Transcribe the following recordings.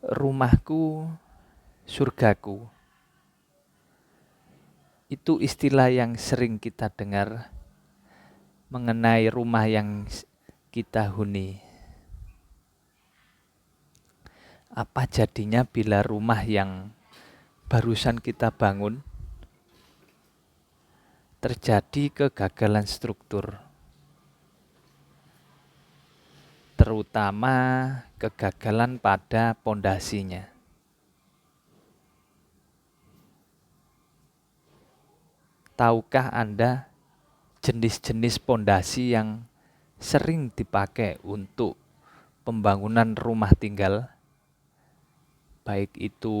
Rumahku, surgaku. Itu istilah yang sering kita dengar mengenai rumah yang kita huni. Apa jadinya bila rumah yang barusan kita bangun terjadi kegagalan struktur, terutama kegagalan pada pondasinya? Tahukah Anda jenis-jenis pondasi yang sering dipakai untuk pembangunan rumah tinggal? Baik itu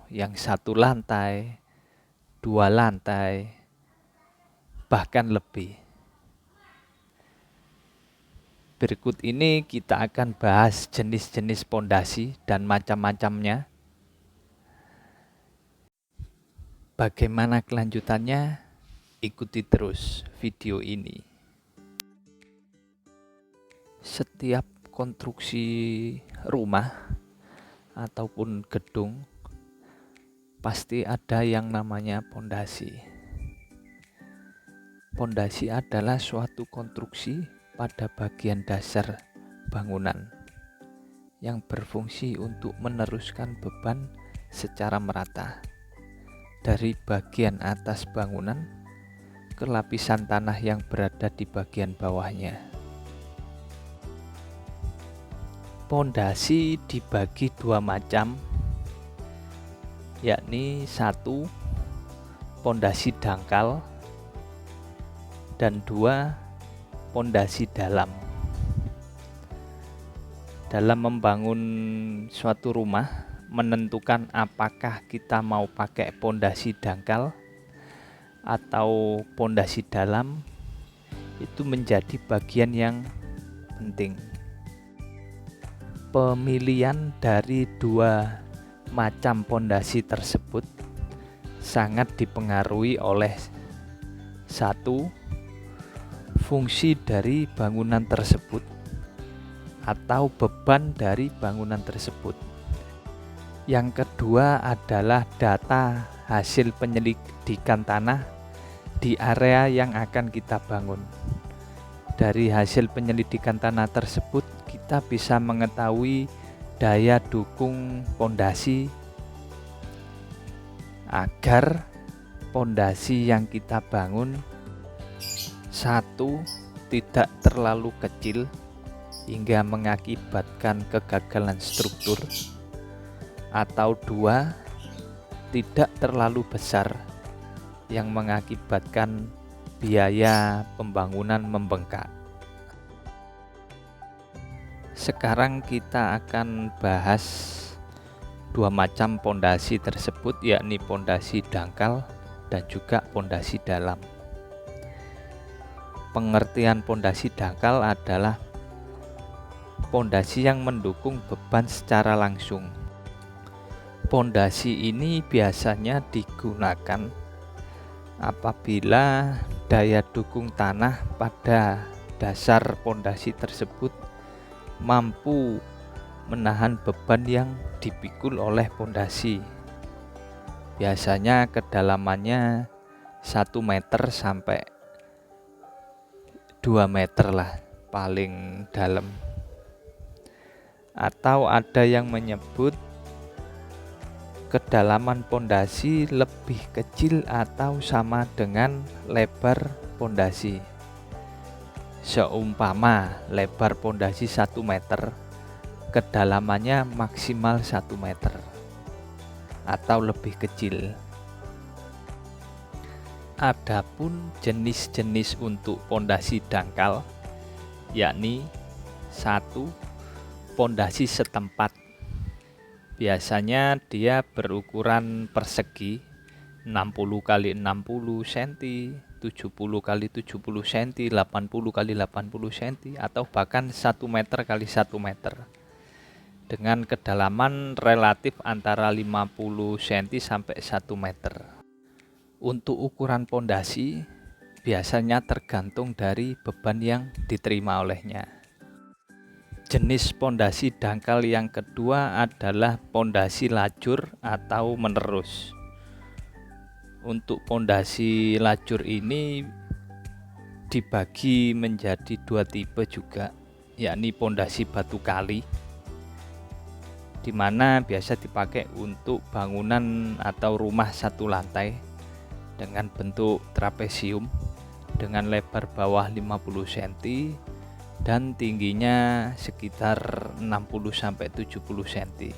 yang 1 lantai, 2 lantai, bahkan lebih. Berikut ini kita akan bahas jenis-jenis pondasi dan macam-macamnya. Bagaimana kelanjutannya? Ikuti terus video ini. Setiap konstruksi rumah ataupun gedung pasti ada yang namanya pondasi. Pondasi adalah suatu konstruksi pada bagian dasar bangunan yang berfungsi untuk meneruskan beban secara merata dari bagian atas bangunan ke lapisan tanah yang berada di bagian bawahnya. Pondasi dibagi 2 macam, yakni 1, pondasi dangkal, dan 2, pondasi dalam. Dalam membangun suatu rumah, menentukan apakah kita mau pakai pondasi dangkal atau pondasi dalam itu menjadi bagian yang penting. Pemilihan dari 2 macam pondasi tersebut sangat dipengaruhi oleh 1, fungsi dari bangunan tersebut atau beban dari bangunan tersebut. Yang kedua adalah data hasil penyelidikan tanah di area yang akan kita bangun. Dari hasil penyelidikan tanah tersebut, kita bisa mengetahui daya dukung pondasi agar pondasi yang kita bangun 1, tidak terlalu kecil hingga mengakibatkan kegagalan struktur, atau 2, tidak terlalu besar yang mengakibatkan biaya pembangunan membengkak. Sekarang kita akan bahas 2 macam pondasi tersebut, yakni pondasi dangkal dan juga pondasi dalam. Pengertian pondasi dangkal adalah pondasi yang mendukung beban secara langsung. Pondasi ini biasanya digunakan apabila daya dukung tanah pada dasar pondasi tersebut mampu menahan beban yang dipikul oleh pondasi. Biasanya kedalamannya 1 meter sampai 2 meter lah paling dalam. Atau ada yang menyebut kedalaman pondasi lebih kecil atau sama dengan lebar pondasi. Seumpama lebar pondasi 1 meter, kedalamannya maksimal 1 meter atau lebih kecil. Adapun jenis-jenis untuk pondasi dangkal, yakni 1, pondasi setempat. Biasanya dia berukuran persegi 60 x 60 cm, 70 x 70 cm, 80 x 80 cm, atau bahkan 1 meter x 1 meter dengan kedalaman relatif antara 50 cm sampai 1 meter. Untuk ukuran pondasi biasanya tergantung dari beban yang diterima olehnya. Jenis pondasi dangkal yang kedua adalah pondasi lajur atau menerus. Untuk pondasi lajur ini dibagi menjadi dua tipe juga, yakni pondasi batu kali, di mana biasa dipakai untuk bangunan atau rumah satu lantai dengan bentuk trapesium dengan lebar bawah 50 cm dan tingginya sekitar 60-70 cm.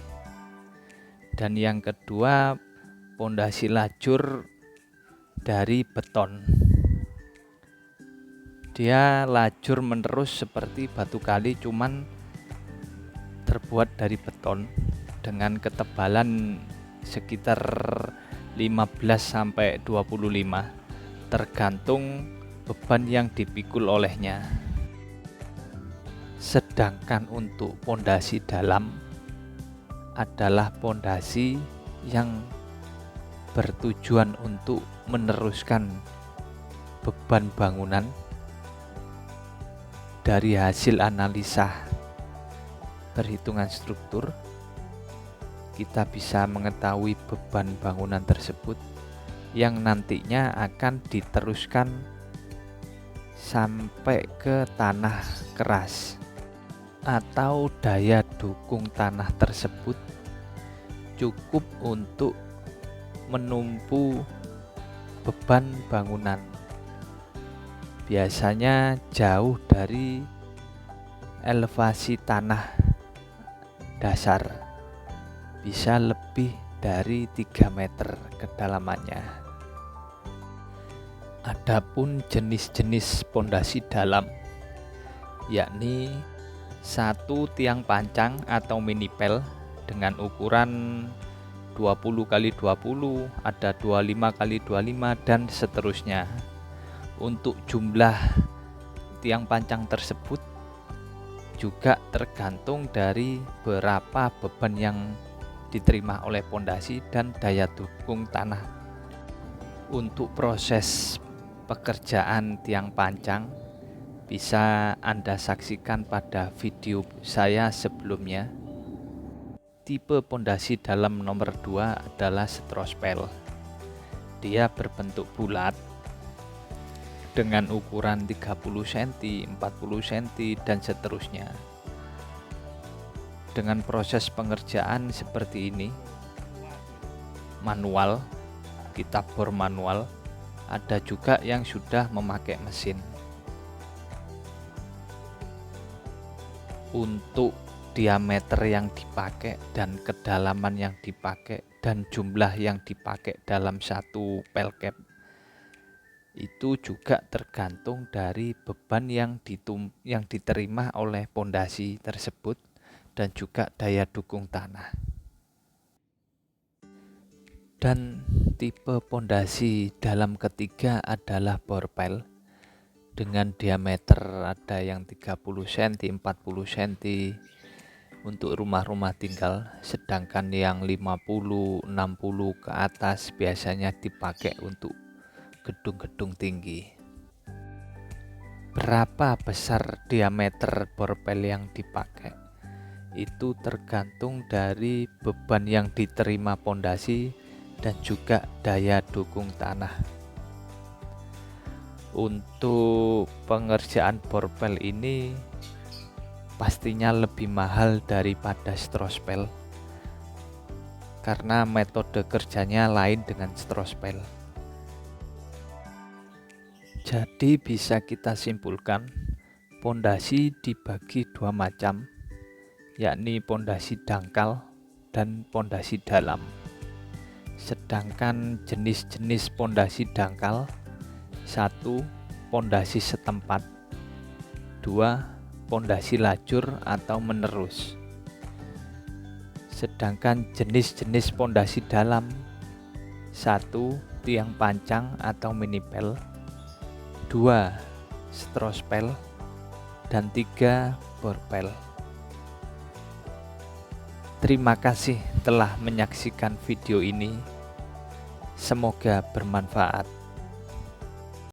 Dan yang kedua, pondasi lajur dari beton. Dia lajur menerus seperti batu kali, cuman terbuat dari beton dengan ketebalan sekitar 15-25, tergantung beban yang dipikul olehnya. Sedangkan untuk pondasi dalam adalah pondasi yang bertujuan untuk meneruskan beban bangunan. Dari hasil analisa perhitungan struktur, kita bisa mengetahui beban bangunan tersebut yang nantinya akan diteruskan sampai ke tanah keras, atau daya dukung tanah tersebut cukup untuk menumpu beban bangunan. Biasanya jauh dari elevasi tanah dasar, bisa lebih dari 3 meter kedalamannya. Adapun jenis-jenis pondasi dalam, yakni satu tiang pancang atau minipel dengan ukuran 20 x 20, ada 25 x 25 dan seterusnya. Untuk jumlah tiang pancang tersebut juga tergantung dari berapa beban yang diterima oleh pondasi dan daya dukung tanah. Untuk proses pekerjaan tiang pancang bisa Anda saksikan pada video saya sebelumnya. Tipe pondasi dalam nomor 2 adalah strospel. Dia berbentuk bulat dengan ukuran 30 cm, 40 cm dan seterusnya. Dengan proses pengerjaan seperti ini, manual, kita bor manual, ada juga yang sudah memakai mesin. Untuk diameter yang dipakai dan kedalaman yang dipakai dan jumlah yang dipakai dalam satu pel cap itu juga tergantung dari beban yang diterima oleh pondasi tersebut dan juga daya dukung tanah. Dan tipe pondasi dalam ketiga adalah bor pel dengan diameter ada yang 30 cm, 40 cm untuk rumah-rumah tinggal, sedangkan yang 50-60 ke atas biasanya dipakai untuk gedung-gedung tinggi. Berapa besar diameter bor pel yang dipakai? Itu tergantung dari beban yang diterima pondasi dan juga daya dukung tanah. Untuk pengerjaan bor pel ini pastinya lebih mahal daripada strospel karena metode kerjanya lain dengan strospel. Jadi bisa kita simpulkan pondasi dibagi dua macam, yakni pondasi dangkal dan pondasi dalam. Sedangkan jenis-jenis pondasi dangkal: 1. Pondasi setempat, 2. Pondasi lajur atau menerus. Sedangkan jenis-jenis pondasi dalam: 1. Tiang pancang atau minipel, 2. strospel, dan 3. bor pel. Terima kasih telah menyaksikan video ini. Semoga bermanfaat.